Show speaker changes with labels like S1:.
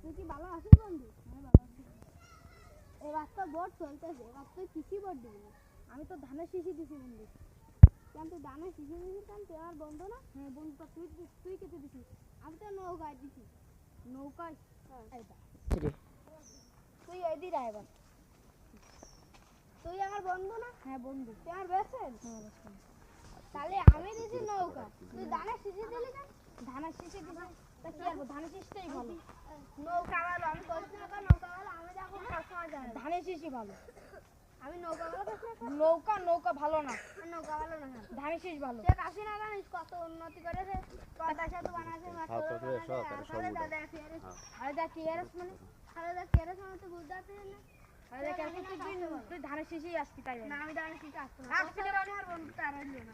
S1: তুই কি ভালো আছিস বন্ধু? হ্যাঁ ভালো আছি। এবার তো ভোট চলতেছে, এবার তুই কৃষি ভোট দিবি? আমি তো ধানের শীষই দিছি বন্ধু। কেন তুই ধানের শীষে দিছিস কেন? তুই আমার বন্ধু না? হ্যাঁ বন্ধু। তা তুই কেটে দিছিস? আমি তো নৌকায় দিছি। নৌকায়? তুই এদিকে আয় এবার। তুই আমার বন্ধু না? হ্যাঁ বন্ধু। তুই আমার বেস্ট ফ্রেন্ড? হ্যাঁ বেস্ট ফ্রেন্ড। তাহলে আমি দিছি নৌকা, তুই ধানের শীষে দিলি কেন? ধানের শীষে দিছি তা কি করবো? ধানের শীষটাই ভালো। নৌকা ভালো, আমি করছি না তো নৌকা ভালো, আমি যা করবো সবসময় জানি। ধানের শীষই ভালো। আমি নৌকা ভালো করছি না? নৌকা ভালো না। নৌকা ভালো না কেন? ধানের শীষ ভালো। শেখ হাসিনা জানিস কত উন্নতি করেছে, পদ্মা সেতু বানাইছে, মেট্রো বানাইছে, আর খালেদা টিআরএস মানে খালেদা টিআরএস মানে তো বুঝতে পারছিস না? তুই ধানের শীষেই আসবি তাই না? আমি ধানের শীষে আসবো না। আর বন্ধু তার হইলো না।